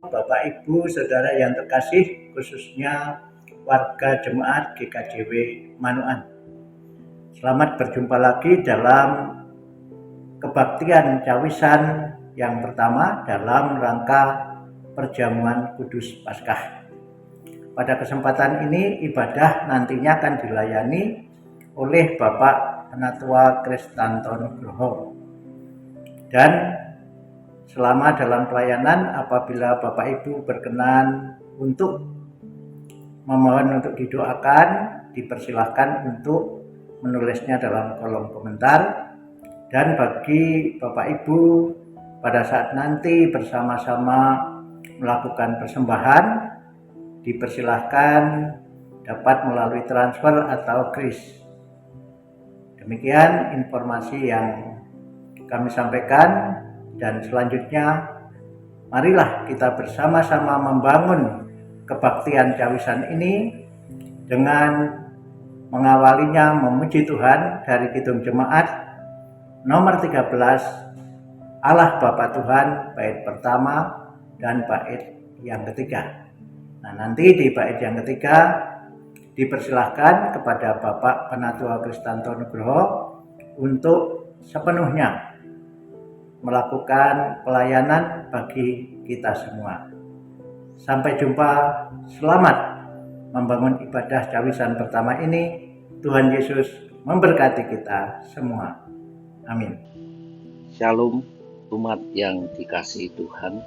Bapak, Ibu, Saudara yang terkasih, khususnya warga jemaat GKJW Manukan. Selamat berjumpa lagi dalam kebaktian cawisan yang pertama dalam rangka perjamuan Kudus Paskah. Pada kesempatan ini ibadah nantinya akan dilayani oleh Bapak Penatua Kristanto Nugroho. Dan selama dalam pelayanan, apabila Bapak Ibu berkenan untuk memohon untuk didoakan, dipersilahkan untuk menulisnya dalam kolom komentar. Dan bagi Bapak Ibu pada saat nanti bersama-sama melakukan persembahan, dipersilahkan dapat melalui transfer atau kris. Demikian informasi yang kami sampaikan, dan selanjutnya marilah kita bersama-sama membangun kebaktian cawisan ini dengan mengawalinya memuji Tuhan dari Kidung Jemaat nomor 13, Allah Bapa Tuhan, bait pertama dan bait yang ketiga. Nah, nanti di bait yang ketiga dipersilahkan kepada Bapak Penatua Kristanto Nugroho untuk sepenuhnya melakukan pelayanan bagi kita semua. Sampai jumpa, selamat membangun ibadah cawisan pertama ini. Tuhan Yesus memberkati kita semua. Amin. Shalom umat yang dikasihi Tuhan.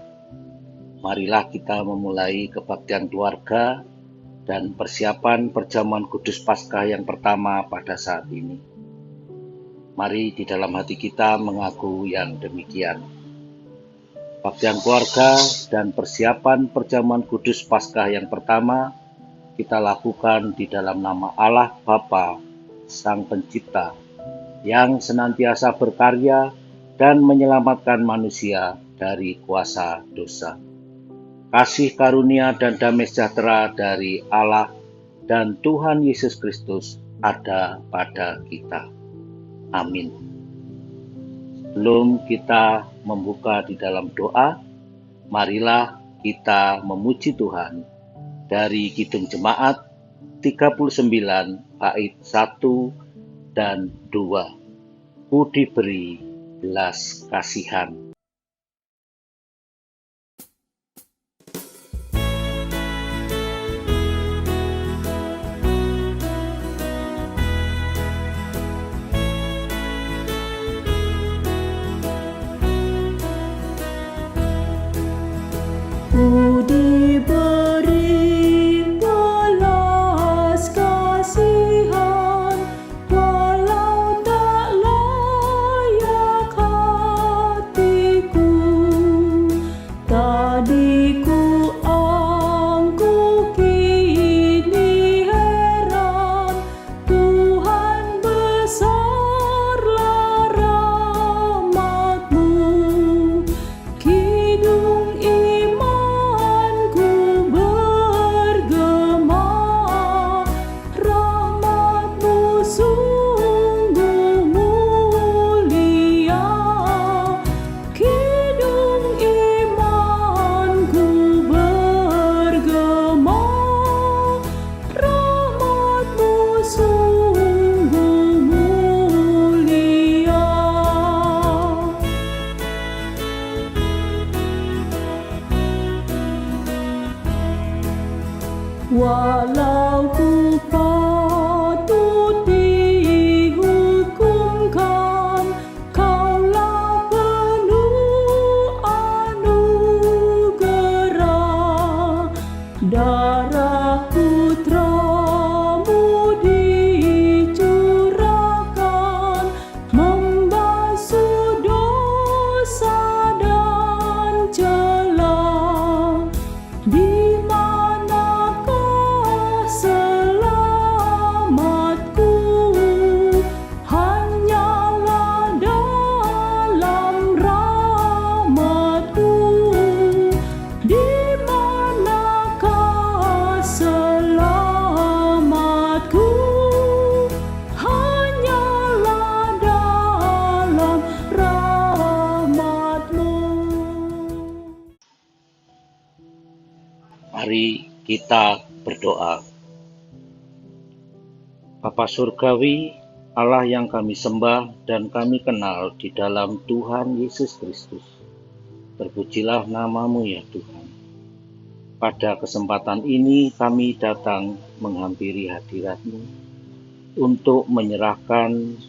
Marilah kita memulai kebaktian keluarga dan persiapan perjamuan Kudus Paskah yang pertama pada saat ini. Mari di dalam hati kita mengaku yang demikian. Kebaktian keluarga dan persiapan perjamuan Kudus Paskah yang pertama kita lakukan di dalam nama Allah Bapa, Sang Pencipta, yang senantiasa berkarya dan menyelamatkan manusia dari kuasa dosa. Kasih karunia dan damai sejahtera dari Allah dan Tuhan Yesus Kristus ada pada kita. Amin. Sebelum kita membuka di dalam doa, marilah kita memuji Tuhan dari Kidung Jemaat 39 bait 1 dan 2. Ku diberi belas kasihan. Ku diberi belas kasihan, walau tak layak hatiku. Tadi ku angkuh, kini heran, Tuhan besarlah rahmat-Mu. Kidung walau ku patut dihukumkan, Kaulah penuh anugerah. Darah putra-Mu dicurahkan, membasuh dosa dan celah. Di manakah Mari kita berdoa. Bapa Surgawi, Allah yang kami sembah dan kami kenal di dalam Tuhan Yesus Kristus. Terpujilah nama-Mu ya Tuhan. Pada kesempatan ini kami datang menghampiri hadirat-Mu untuk menyerahkan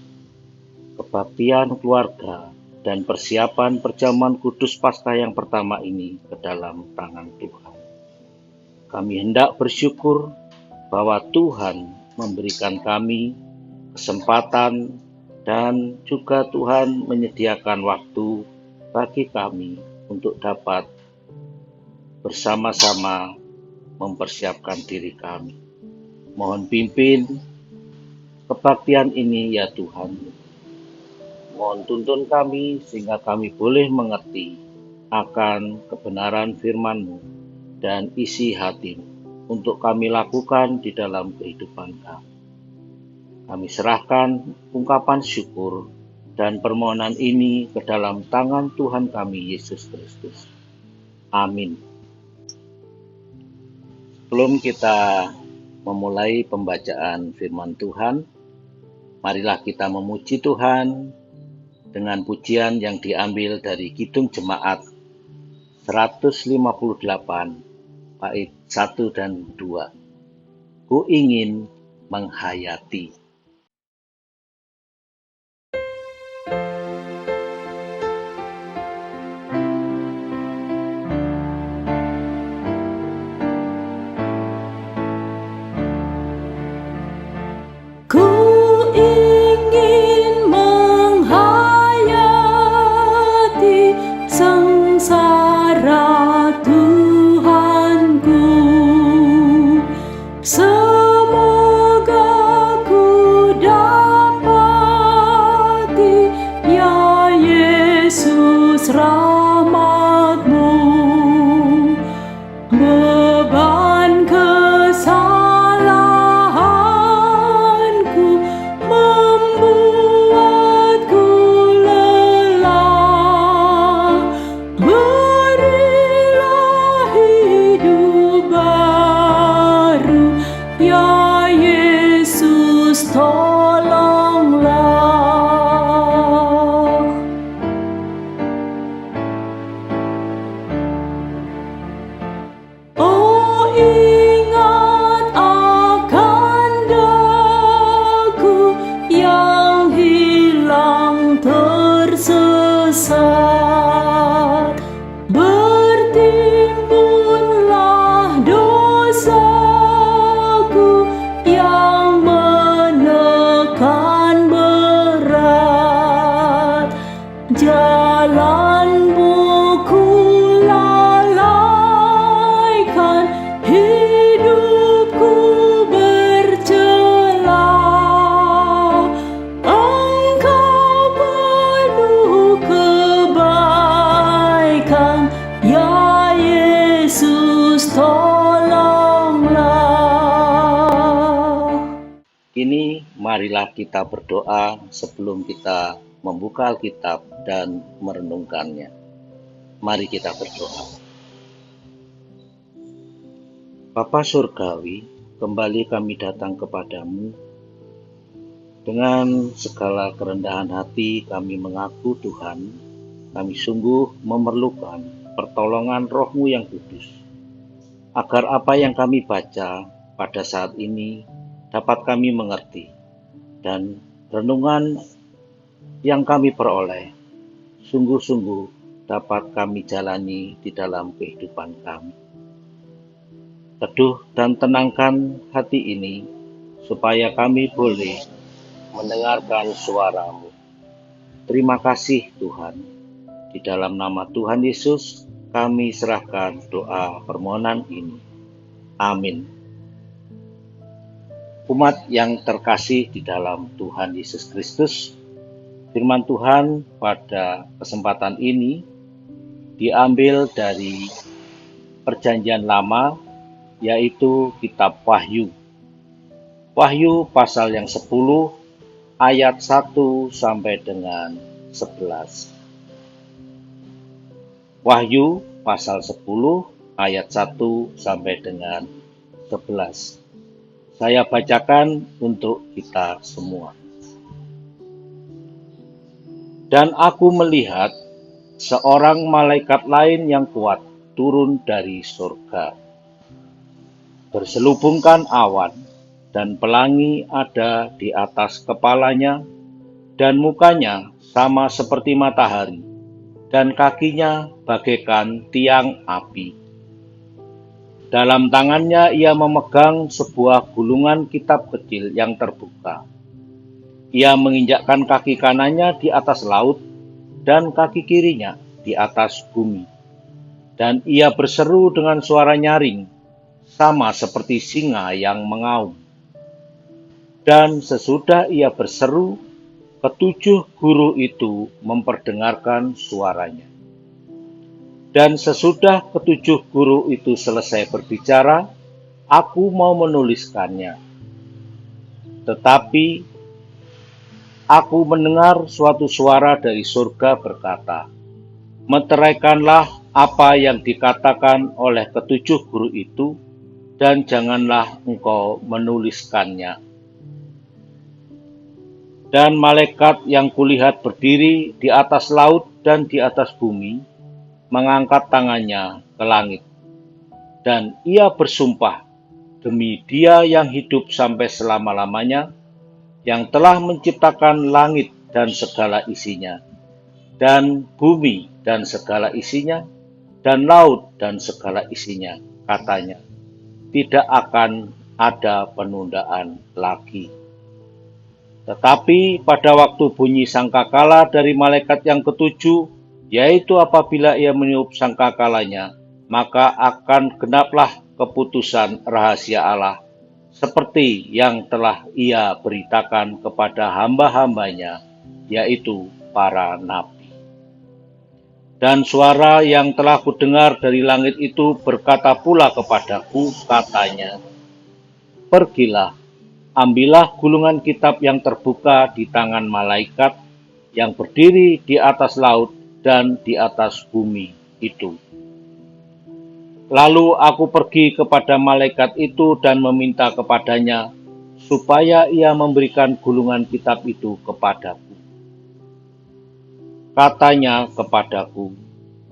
kebaktian keluarga dan persiapan perjamuan kudus Paskah yang pertama ini ke dalam tangan Tuhan. Kami hendak bersyukur bahwa Tuhan memberikan kami kesempatan dan juga Tuhan menyediakan waktu bagi kami untuk dapat bersama-sama mempersiapkan diri kami. Mohon pimpin kebaktian ini ya Tuhan. Mohon tuntun kami sehingga kami boleh mengerti akan kebenaran firman-Mu dan isi hati untuk kami lakukan di dalam kehidupan kami. Kami serahkan ungkapan syukur dan permohonan ini ke dalam tangan Tuhan kami Yesus Kristus. Amin. Sebelum kita memulai pembacaan firman Tuhan, marilah kita memuji Tuhan dengan pujian yang diambil dari Kidung Jemaat 158 bait 1 dan 2. Ku ingin menghayati. Ku ingin menghayati sengsara Tuhanku. Semoga ku dapati ya Yesus rahmat-Mu. Beban kesalahanku membuatku lelah. Berilah hidup baru, ya Yesus tolonglah. Oh, ingat akan daku yang hilang tersesat. Bertimbunlah dosaku yang menekan berat. Jalanmu ku lalaikan, hidupku bercelah. Engkau penuh kebaikan, ya Yesus tolonglah. Kini marilah kita berdoa sebelum kita membuka Alkitab dan merenungkannya. Mari kita berdoa. Bapa Surgawi, kembali kami datang kepadamu. Dengan segala kerendahan hati kami mengaku Tuhan, kami sungguh memerlukan pertolongan Roh-Mu yang kudus, agar apa yang kami baca pada saat ini dapat kami mengerti, dan renungan yang kami peroleh sungguh-sungguh dapat kami jalani di dalam kehidupan kami. Teduh dan tenangkan hati ini supaya kami boleh mendengarkan suara-Mu. Terima kasih Tuhan. Di dalam nama Tuhan Yesus kami serahkan doa permohonan ini. Amin. Umat yang terkasih di dalam Tuhan Yesus Kristus, firman Tuhan pada kesempatan ini diambil dari Perjanjian Lama, yaitu kitab Wahyu. Wahyu pasal yang 10 ayat 1 sampai dengan 11. Wahyu pasal 10 ayat 1 sampai dengan 11. Saya bacakan untuk kita semua. Dan aku melihat seorang malaikat lain yang kuat turun dari surga. Berselubungkan awan dan pelangi ada di atas kepalanya, dan mukanya sama seperti matahari, dan kakinya bagaikan tiang api. Dalam tangannya ia memegang sebuah gulungan kitab kecil yang terbuka. Ia menginjakkan kaki kanannya di atas laut dan kaki kirinya di atas bumi. Dan ia berseru dengan suara nyaring, sama seperti singa yang mengaum. Dan sesudah ia berseru, ketujuh guru itu memperdengarkan suaranya. Dan sesudah ketujuh guru itu selesai berbicara, aku mau menuliskannya. Tetapi aku mendengar suatu suara dari surga berkata, meteraikanlah apa yang dikatakan oleh ketujuh guru itu, dan janganlah engkau menuliskannya. Dan malaikat yang kulihat berdiri di atas laut dan di atas bumi, mengangkat tangannya ke langit. Dan ia bersumpah demi Dia yang hidup sampai selama-lamanya, yang telah menciptakan langit dan segala isinya, dan bumi dan segala isinya, dan laut dan segala isinya, katanya, tidak akan ada penundaan lagi. Tetapi pada waktu bunyi sangkakala dari malaikat yang ketujuh, yaitu apabila ia meniup sangkakalanya, maka akan genaplah keputusan rahasia Allah, seperti yang telah ia beritakan kepada hamba-hambanya, yaitu para nabi. Dan suara yang telah kudengar dari langit itu berkata pula kepadaku, katanya, pergilah, ambillah gulungan kitab yang terbuka di tangan malaikat yang berdiri di atas laut dan di atas bumi itu. Lalu aku pergi kepada malaikat itu dan meminta kepadanya supaya ia memberikan gulungan kitab itu kepadaku. Katanya kepadaku,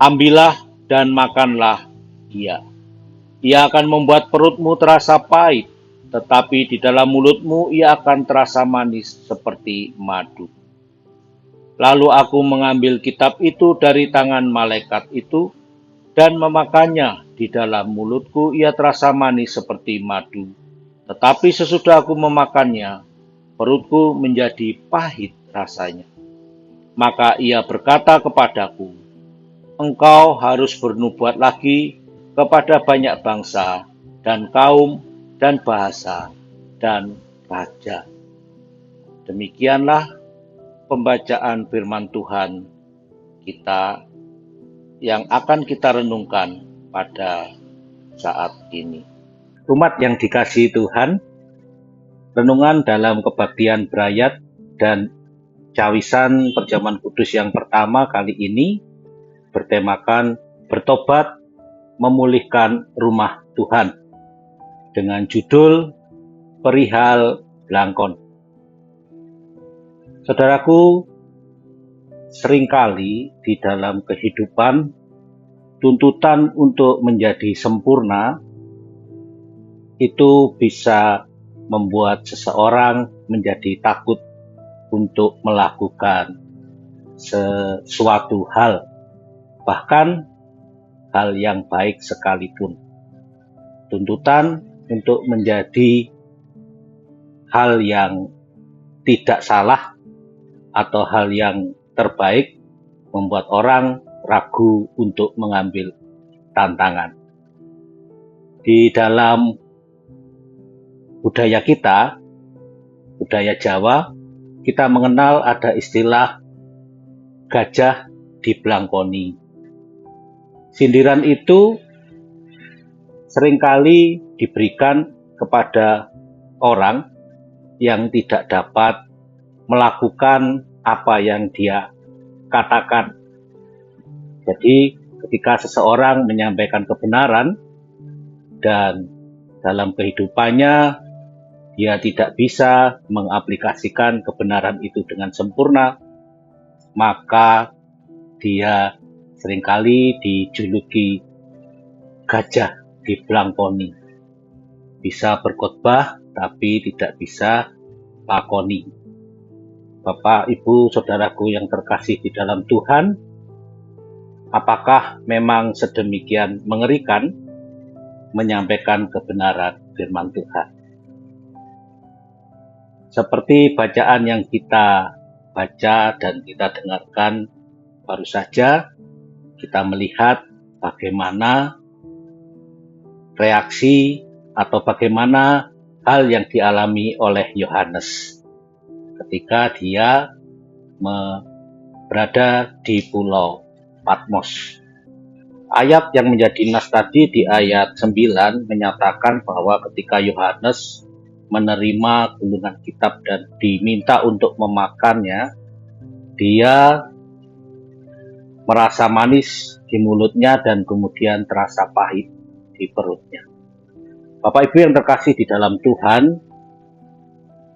ambillah dan makanlah ia. Ia akan membuat perutmu terasa pahit, tetapi di dalam mulutmu ia akan terasa manis seperti madu. Lalu aku mengambil kitab itu dari tangan malaikat itu dan memakannya. Di dalam mulutku ia terasa manis seperti madu. Tetapi sesudah aku memakannya, perutku menjadi pahit rasanya. Maka ia berkata kepadaku, engkau harus bernubuat lagi kepada banyak bangsa dan kaum dan bahasa dan raja. Demikianlah pembacaan firman Tuhan kita yang akan kita renungkan pada saat ini. Umat yang dikasihi Tuhan, renungan dalam kebaktian Brayat dan Cawisan Perjamuan Kudus yang pertama kali ini bertemakan bertobat memulihkan rumah Tuhan dengan judul Perihal Blangkon. Saudaraku, seringkali di dalam kehidupan tuntutan untuk menjadi sempurna itu bisa membuat seseorang menjadi takut untuk melakukan sesuatu hal, bahkan hal yang baik sekalipun. Tuntutan untuk menjadi hal yang tidak salah atau hal yang terbaik membuat orang ragu untuk mengambil tantangan. Di dalam budaya kita, budaya Jawa, kita mengenal ada istilah gajah diblangkoni. Sindiran itu seringkali diberikan kepada orang yang tidak dapat melakukan apa yang dia katakan. Jadi ketika seseorang menyampaikan kebenaran dan dalam kehidupannya dia tidak bisa mengaplikasikan kebenaran itu dengan sempurna, maka dia seringkali dijuluki gajah di belangkoni. Bisa berkhotbah tapi tidak bisa lakoni. Bapak, Ibu, Saudaraku yang terkasih di dalam Tuhan, apakah memang sedemikian mengerikan menyampaikan kebenaran firman Tuhan? Seperti bacaan yang kita baca dan kita dengarkan baru saja, kita melihat bagaimana reaksi atau bagaimana hal yang dialami oleh Yohanes ketika dia berada di Pulau Patmos. Ayat yang menjadi nas tadi di ayat 9 menyatakan bahwa ketika Yohanes menerima gulungan kitab dan diminta untuk memakannya, dia merasa manis di mulutnya dan kemudian terasa pahit di perutnya. Bapak Ibu yang terkasih di dalam Tuhan,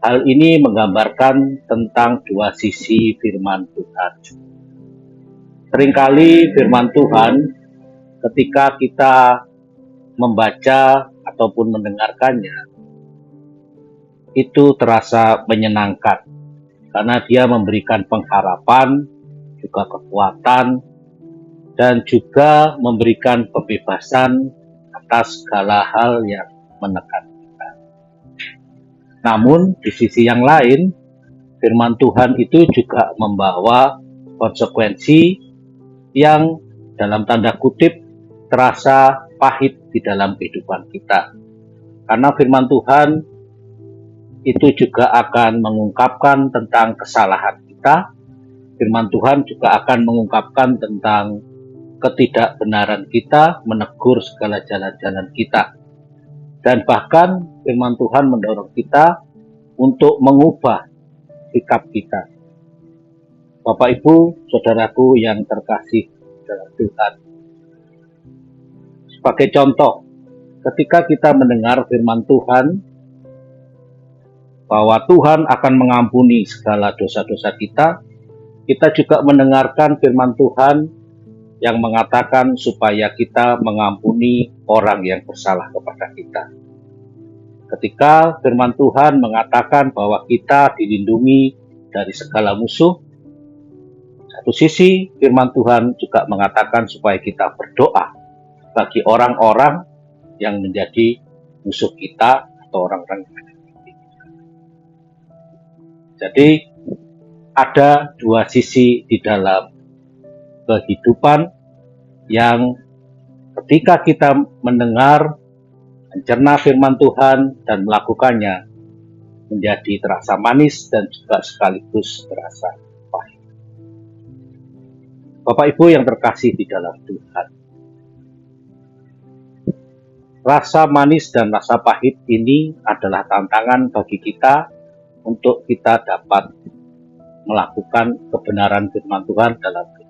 hal ini menggambarkan tentang dua sisi firman Tuhan. Seringkali firman Tuhan ketika kita membaca ataupun mendengarkannya, itu terasa menyenangkan karena dia memberikan pengharapan, juga kekuatan, dan juga memberikan kebebasan atas segala hal yang menekan kita. Namun di sisi yang lain, firman Tuhan itu juga membawa konsekuensi yang dalam tanda kutip terasa pahit di dalam kehidupan kita. Karena firman Tuhan itu juga akan mengungkapkan tentang kesalahan kita. Firman Tuhan juga akan mengungkapkan tentang ketidakbenaran kita, menegur segala jalan-jalan kita. Dan bahkan firman Tuhan mendorong kita untuk mengubah sikap kita. Bapak Ibu, Saudaraku yang terkasih dalam Tuhan. Sebagai contoh, ketika kita mendengar firman Tuhan, bahwa Tuhan akan mengampuni segala dosa-dosa kita, kita juga mendengarkan firman Tuhan yang mengatakan supaya kita mengampuni orang yang bersalah kepada kita. Ketika firman Tuhan mengatakan bahwa kita dilindungi dari segala musuh, satu sisi firman Tuhan juga mengatakan supaya kita berdoa bagi orang-orang yang menjadi musuh kita atau orang-orang yang menyakiti kita. Jadi ada dua sisi di dalam kehidupan yang ketika kita mendengar, mencerna firman Tuhan dan melakukannya menjadi terasa manis dan juga sekaligus terasa pahit. Bapak Ibu yang terkasih di dalam Tuhan, rasa manis dan rasa pahit ini adalah tantangan bagi kita untuk kita dapat melakukan kebenaran firman Tuhan dalam kehidupan.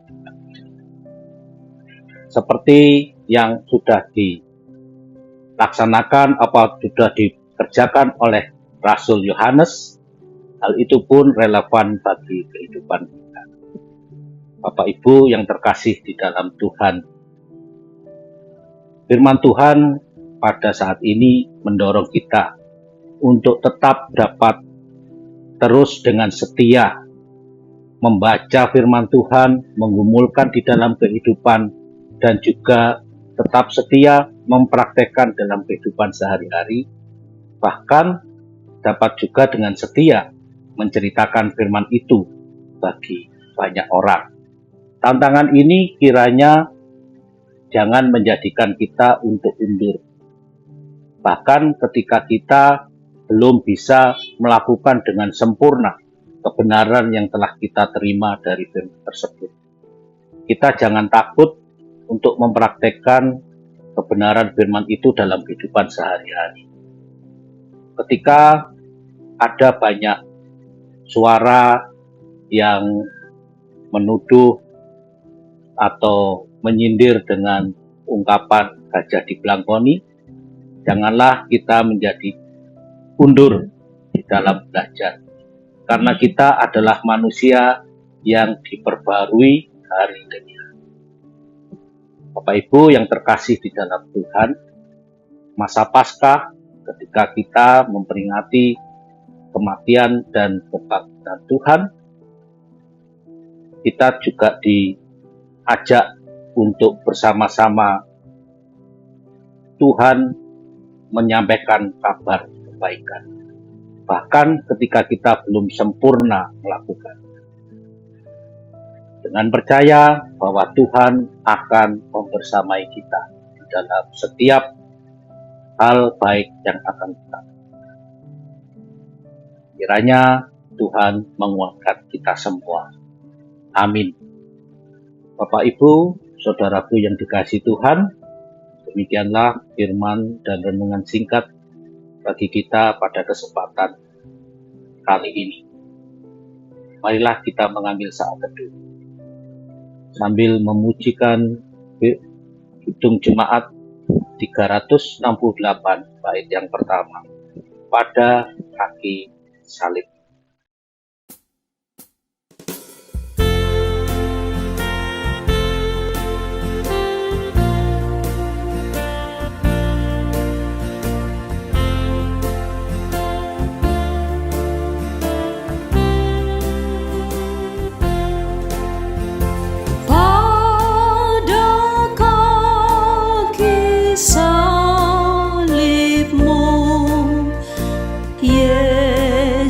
Seperti yang sudah dilaksanakan atau sudah dikerjakan oleh Rasul Yohanes, hal itu pun relevan bagi kehidupan kita. Bapak Ibu yang terkasih di dalam Tuhan, firman Tuhan pada saat ini mendorong kita untuk tetap dapat terus dengan setia membaca firman Tuhan, menggumulkan di dalam kehidupan, dan juga tetap setia mempraktekkan dalam kehidupan sehari-hari, bahkan dapat juga dengan setia menceritakan firman itu bagi banyak orang. Tantangan ini kiranya jangan menjadikan kita untuk undur. Bahkan ketika kita belum bisa melakukan dengan sempurna kebenaran yang telah kita terima dari firman tersebut, kita jangan takut untuk mempraktekkan kebenaran firman itu dalam kehidupan sehari-hari. Ketika ada banyak suara yang menuduh atau menyindir dengan ungkapan gajah dibelangkoni, janganlah kita menjadi undur di dalam belajar. Karena kita adalah manusia yang diperbarui hari demi hari. Bapak Ibu yang terkasih di dalam Tuhan, masa Paskah ketika kita memperingati kematian dan kebangkitan Tuhan, kita juga diajak untuk bersama-sama Tuhan menyampaikan kabar kebaikan. Bahkan ketika kita belum sempurna melakukan. Dengan percaya bahwa Tuhan akan membersamai kita di dalam setiap hal baik yang akan kita. Kiranya Tuhan menguatkan kita semua. Amin. Bapak Ibu, saudaraku yang dikasihi Tuhan, demikianlah firman dan renungan singkat bagi kita pada kesempatan kali ini. Marilah kita mengambil saat teduh sambil memujikan Kidung Jemaat 368 bait yang pertama, pada kaki salib.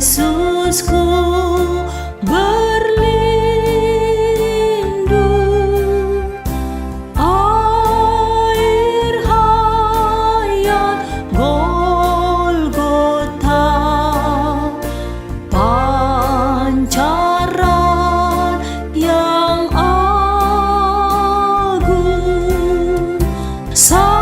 Yesusku berlindung, air hayat Golgota, pancaran yang agung, salibmu,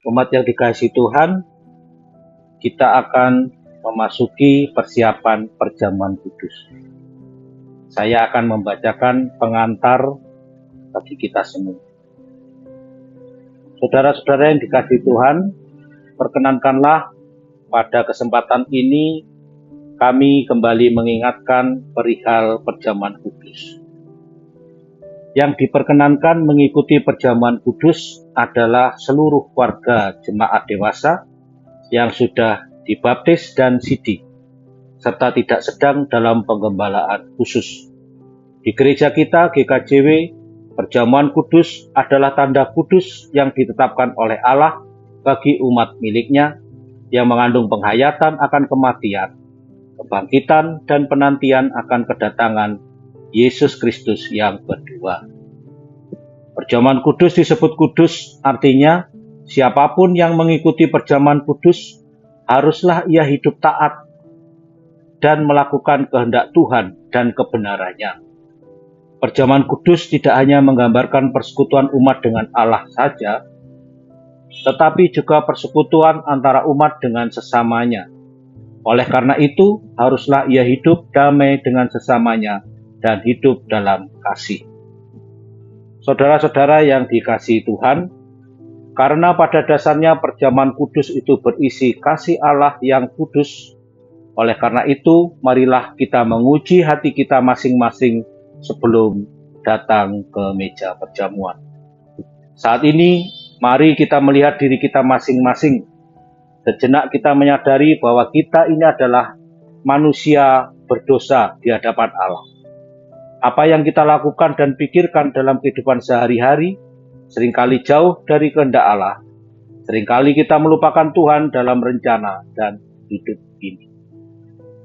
Umat yang dikasihi Tuhan, kita akan memasuki persiapan perjamuan kudus. Saya akan membacakan pengantar bagi kita semua. Saudara-saudara yang dikasihi Tuhan, perkenankanlah pada kesempatan ini kami kembali mengingatkan perihal perjamuan kudus. Yang diperkenankan mengikuti perjamuan kudus adalah seluruh warga jemaat dewasa yang sudah dibaptis dan sidi, serta tidak sedang dalam penggembalaan khusus. Di gereja kita, GKJW, perjamuan kudus adalah tanda kudus yang ditetapkan oleh Allah bagi umat miliknya yang mengandung penghayatan akan kematian, kebangkitan, dan penantian akan kedatangan Yesus Kristus yang kedua. Perjamuan kudus disebut kudus, artinya siapapun yang mengikuti perjamuan kudus haruslah ia hidup taat dan melakukan kehendak Tuhan dan kebenarannya. Perjamuan kudus tidak hanya menggambarkan persekutuan umat dengan Allah saja, tetapi juga persekutuan antara umat dengan sesamanya. Oleh karena itu, haruslah ia hidup damai dengan sesamanya dan hidup dalam kasih. Saudara-saudara yang dikasihi Tuhan, karena pada dasarnya perjamuan kudus itu berisi kasih Allah yang kudus, oleh karena itu marilah kita menguji hati kita masing-masing sebelum datang ke meja perjamuan. Saat ini, mari kita melihat diri kita masing-masing. Sejenak kita menyadari bahwa kita ini adalah manusia berdosa di hadapan Allah. Apa yang kita lakukan dan pikirkan dalam kehidupan sehari-hari seringkali jauh dari kehendak Allah. Seringkali kita melupakan Tuhan dalam rencana dan hidup ini.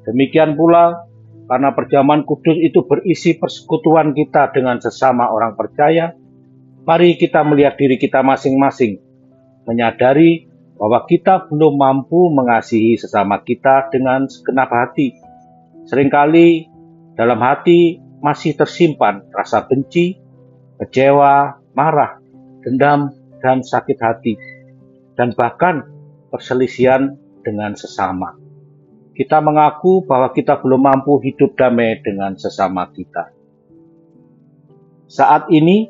Demikian pula karena perjamuan kudus itu berisi persekutuan kita dengan sesama orang percaya, mari kita melihat diri kita masing-masing, menyadari bahwa kita belum mampu mengasihi sesama kita dengan segenap hati. Seringkali dalam hati masih tersimpan rasa benci, kecewa, marah, dendam, dan sakit hati, dan bahkan perselisihan dengan sesama. Kita mengaku bahwa kita belum mampu hidup damai dengan sesama kita. Saat ini,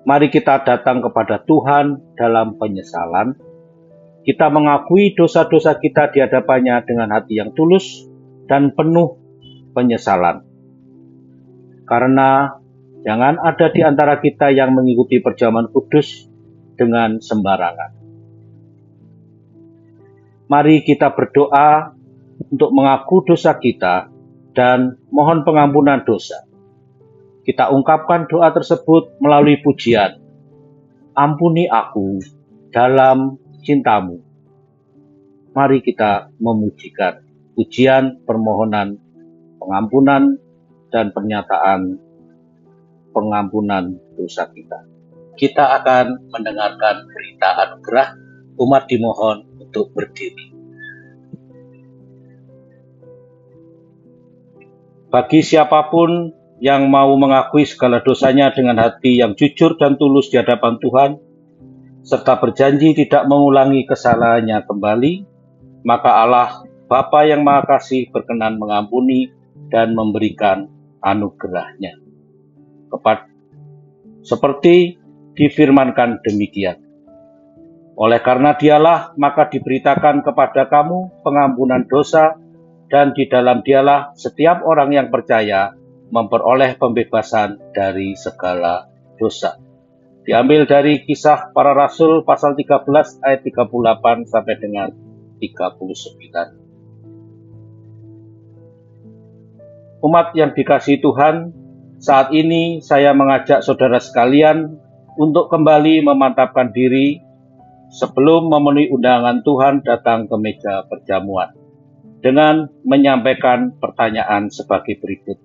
mari kita datang kepada Tuhan dalam penyesalan. Kita mengakui dosa-dosa kita di hadapannya dengan hati yang tulus dan penuh penyesalan. Karena jangan ada di antara kita yang mengikuti perjamuan kudus dengan sembarangan. Mari kita berdoa untuk mengaku dosa kita dan mohon pengampunan dosa. Kita ungkapkan doa tersebut melalui pujian. Ampuni aku dalam cintamu. Mari kita memujikan pujian, permohonan, pengampunan, dan pernyataan pengampunan dosa kita. Kita akan mendengarkan berita anugerah. Umat dimohon untuk berdiri. Bagi siapapun yang mau mengakui segala dosanya dengan hati yang jujur dan tulus di hadapan Tuhan, serta berjanji tidak mengulangi kesalahannya kembali, maka Allah, Bapa yang Maha Kasih, berkenan mengampuni dan memberikan anugerahnya. Seperti difirmankan demikian. Oleh karena Dialah, maka diberitakan kepada kamu pengampunan dosa, dan di dalam Dialah setiap orang yang percaya memperoleh pembebasan dari segala dosa. Diambil dari Kisah Para Rasul pasal 13 ayat 38 sampai dengan 39. Umat yang dikasihi Tuhan, saat ini saya mengajak saudara sekalian untuk kembali memantapkan diri sebelum memenuhi undangan Tuhan datang ke meja perjamuan dengan menyampaikan pertanyaan sebagai berikut.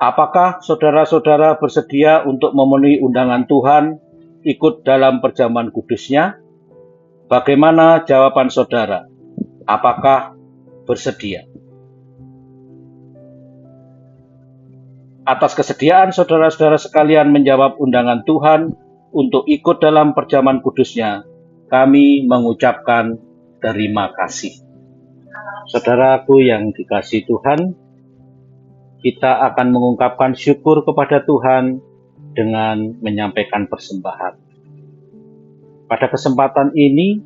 Apakah saudara-saudara bersedia untuk memenuhi undangan Tuhan ikut dalam perjamuan kudusnya? Bagaimana jawaban saudara? Apakah bersedia? Atas kesediaan saudara-saudara sekalian menjawab undangan Tuhan untuk ikut dalam perjamuan kudusnya, kami mengucapkan terima kasih. Saudaraku yang dikasihi Tuhan, kita akan mengungkapkan syukur kepada Tuhan dengan menyampaikan persembahan. Pada kesempatan ini,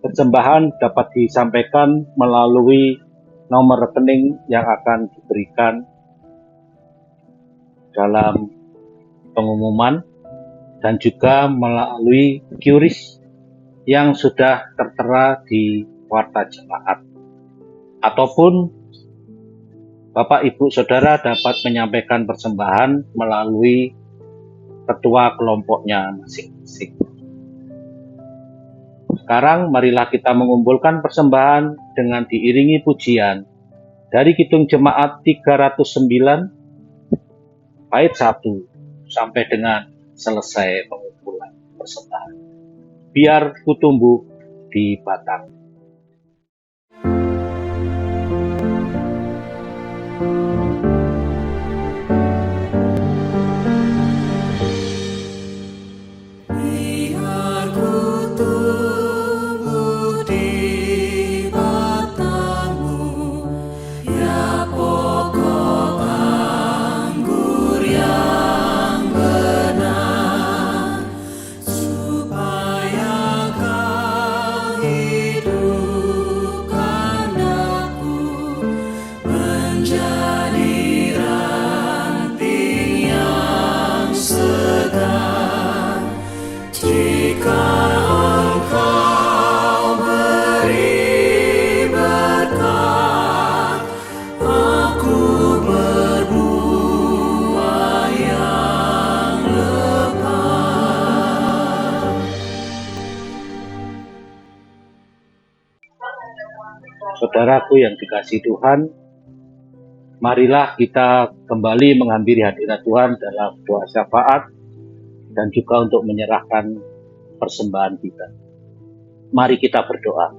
persembahan dapat disampaikan melalui nomor rekening yang akan diberikan dalam pengumuman dan juga melalui QRIS yang sudah tertera di warta jemaat. Ataupun Bapak, Ibu, Saudara dapat menyampaikan persembahan melalui ketua kelompoknya masing-masing. Sekarang marilah kita mengumpulkan persembahan dengan diiringi pujian dari Kidung Jemaat 309 bait 1 sampai dengan selesai pengumpulan persembahan. Biar ku tumbuh di batang. Biar ku tumbuh di batangmu, ya pokok anggur yang benar, supaya kau hidupkan aku menjadi ranting yang segar. Jika Engkau beri berkat, aku berbuah yang lebat. Saudaraku yang dikasihi Tuhan, Marilah kita kembali menghampiri hadirat Tuhan dalam doa syafaat dan juga untuk menyerahkan persembahan kita. Mari kita berdoa.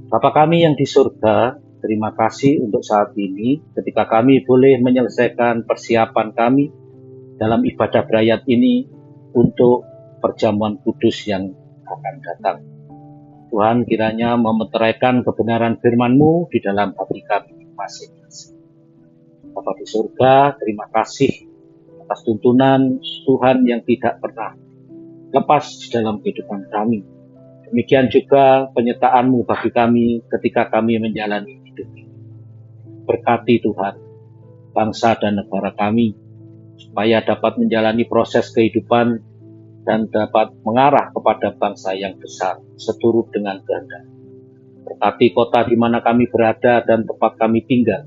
Bapa kami yang di surga, terima kasih untuk saat ini ketika kami boleh menyelesaikan persiapan kami dalam ibadah berayat ini untuk perjamuan kudus yang akan datang. Tuhan kiranya memeteraikan kebenaran firman-Mu di dalam hati kami masing-masing. Bapa di surga, terima kasih atas tuntunan Tuhan yang tidak pernah lepas di dalam kehidupan kami. Demikian juga penyertaan-Mu bagi kami ketika kami menjalani hidup ini. Berkati Tuhan bangsa dan negara kami, supaya dapat menjalani proses kehidupan dan dapat mengarah kepada bangsa yang besar seturut dengan kehendak. Berkati kota di mana kami berada dan tempat kami tinggal.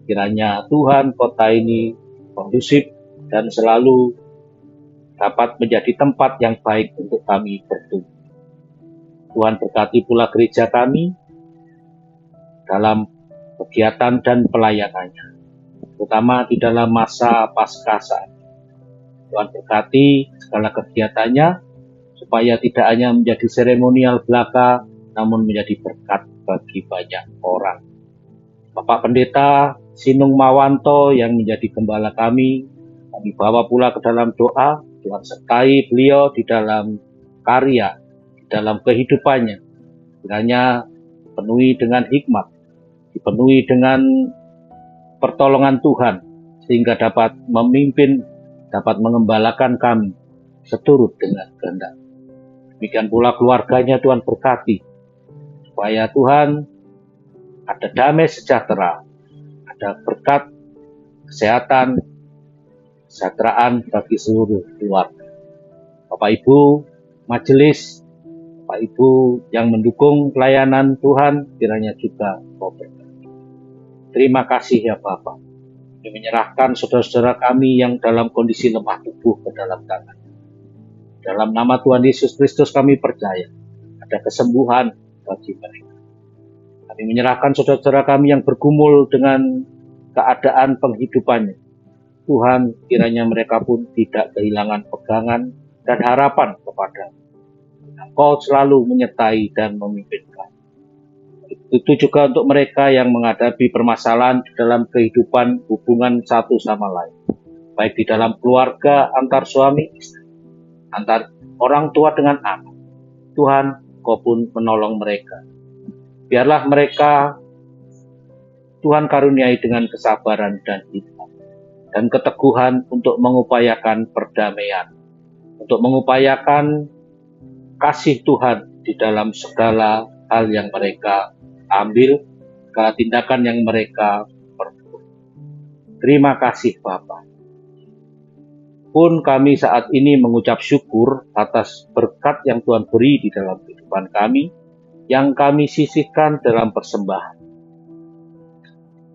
Kiranya Tuhan kota ini kondusif dan selalu dapat menjadi tempat yang baik untuk kami bertumbuh. Tuhan berkati pula gereja kami dalam kegiatan dan pelayanannya, terutama di dalam masa Paskah saat ini. Tuhan berkati segala kegiatannya supaya tidak hanya menjadi seremonial belaka, namun menjadi berkat bagi banyak orang. Bapak Pendeta Sinung Mawanto yang menjadi gembala kami bawa pula ke dalam doa. Tuhan sertai beliau di dalam karya, di dalam kehidupannya. Kiranya dipenuhi dengan hikmat, dipenuhi dengan pertolongan Tuhan, sehingga dapat memimpin, dapat mengembalakan kami seturut dengan kehendak. Demikian pula keluarganya Tuhan berkati, supaya Tuhan ada damai sejahtera, ada berkat kesehatan, kesejahteraan bagi seluruh keluarga. Bapak Ibu majelis, Bapak Ibu yang mendukung pelayanan Tuhan, kiranya juga mau berkati. Terima kasih ya Bapak. Kami menyerahkan saudara-saudara kami yang dalam kondisi lemah tubuh ke dalam tangan. Dalam nama Tuhan Yesus Kristus kami percaya ada kesembuhan bagi mereka. Kami menyerahkan saudara-saudara kami yang bergumul dengan keadaan penghidupannya. Tuhan, kiranya mereka pun tidak kehilangan pegangan dan harapan kepada Engkau selalu menyertai dan memimpin kami. Itu juga untuk mereka yang menghadapi permasalahan di dalam kehidupan hubungan satu sama lain, baik di dalam keluarga, antar suami istri, antar orang tua dengan anak. Tuhan, Kau pun menolong mereka. Biarlah mereka Tuhan karuniai dengan kesabaran dan hikmat dan keteguhan untuk mengupayakan perdamaian, untuk mengupayakan kasih Tuhan di dalam segala hal yang mereka ambil, segala tindakan yang mereka perbuat. Terima kasih Bapa. Pun kami saat ini mengucap syukur atas berkat yang Tuhan beri di dalam kehidupan kami, yang kami sisihkan dalam persembahan.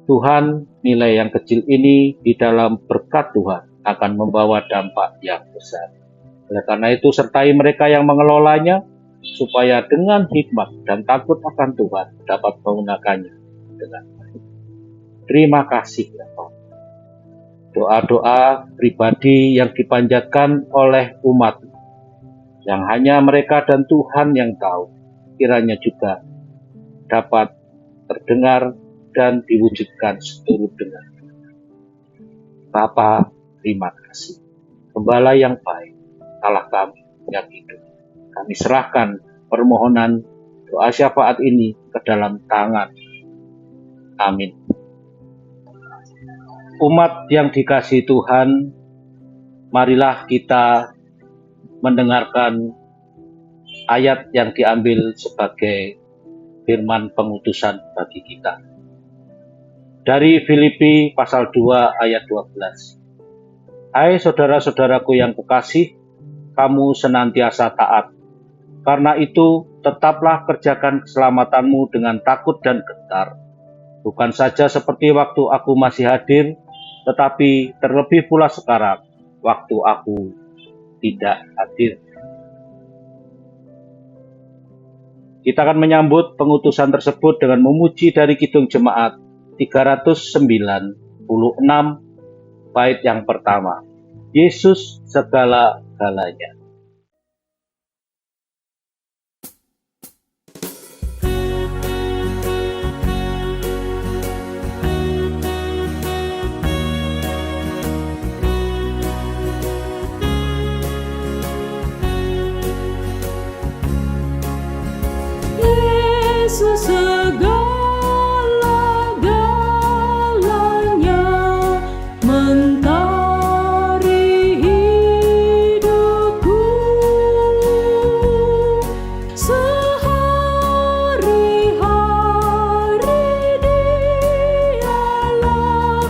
Tuhan, nilai yang kecil ini di dalam berkat Tuhan akan membawa dampak yang besar. Oleh karena itu, sertai mereka yang mengelolanya, supaya dengan hikmat dan takut akan Tuhan dapat menggunakannya dengan baik. Terima kasih ya Tuhan. Doa-doa pribadi yang dipanjatkan oleh umat, yang hanya mereka dan Tuhan yang tahu, kiranya juga dapat terdengar dan diwujudkan seturut dengan Bapa. Terima kasih. Gembala yang baik, Allah kami yang hidup. Kami serahkan permohonan doa syafaat ini ke dalam tangan. Amin. Umat yang dikasihi Tuhan, marilah kita mendengarkan ayat yang diambil sebagai firman pengutusan bagi kita. Dari Filipi pasal 2 ayat 12. Hai saudara-saudaraku yang kekasih, kamu senantiasa taat. Karena itu, tetaplah kerjakan keselamatanmu dengan takut dan gentar. Bukan saja seperti waktu aku masih hadir, tetapi terlebih pula sekarang, waktu aku tidak hadir. Kita akan menyambut pengutusan tersebut dengan memuji dari kidung jemaat 396 bait yang pertama. Yesus segala-galanya. Yesus segala-galanya, mentari hidupku. Sehari-hari Dialah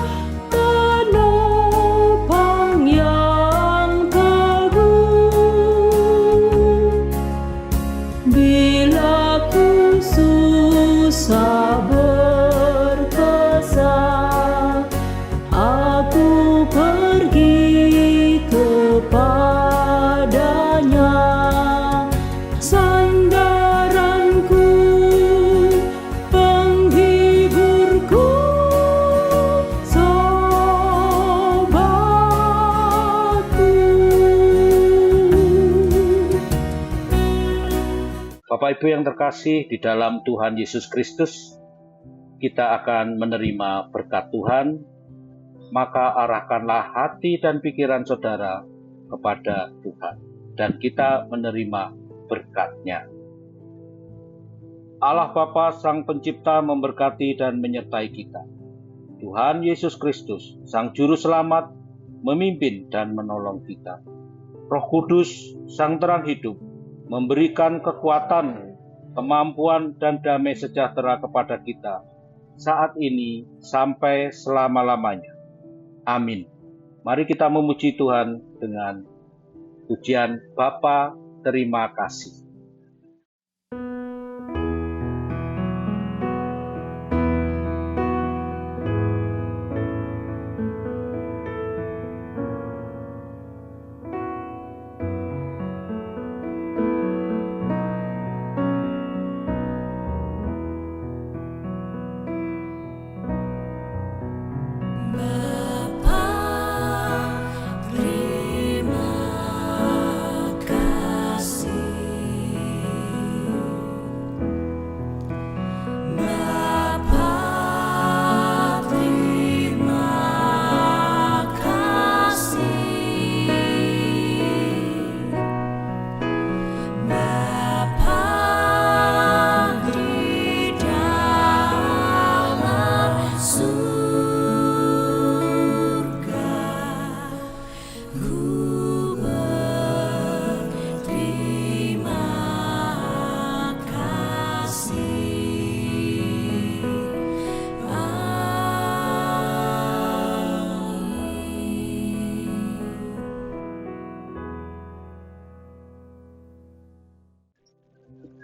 penopang yang teguh. Bila ku susah berkesan, aku pergi kepadanya. Sandaranku, penghiburku, sobatku. Bapak Ibu yang terkasih di dalam Tuhan Yesus Kristus, kita akan menerima berkat Tuhan, maka arahkanlah hati dan pikiran saudara kepada Tuhan, dan kita menerima berkat-Nya. Allah Bapa Sang Pencipta memberkati dan menyertai kita. Tuhan Yesus Kristus, Sang Juru Selamat, memimpin dan menolong kita. Roh Kudus, Sang Terang Hidup, memberikan kekuatan, kemampuan, dan damai sejahtera kepada kita saat ini sampai selama-lamanya. Amin. Mari kita memuji Tuhan dengan pujian Bapa, terima kasih. Bapa, terima kasih. Bapa, terima kasih. Bapa di dalam surga, ku berterima kasih. Amin.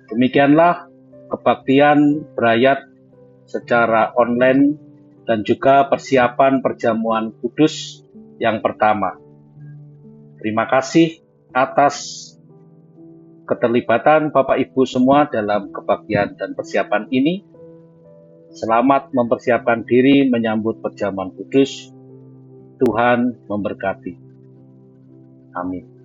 Demikianlah kebaktian berayat secara online dan juga persiapan perjamuan kudus yang pertama. Terima kasih atas keterlibatan Bapak Ibu semua dalam kebaktian dan persiapan ini. Selamat mempersiapkan diri menyambut perjamuan kudus. Tuhan memberkati. Amin.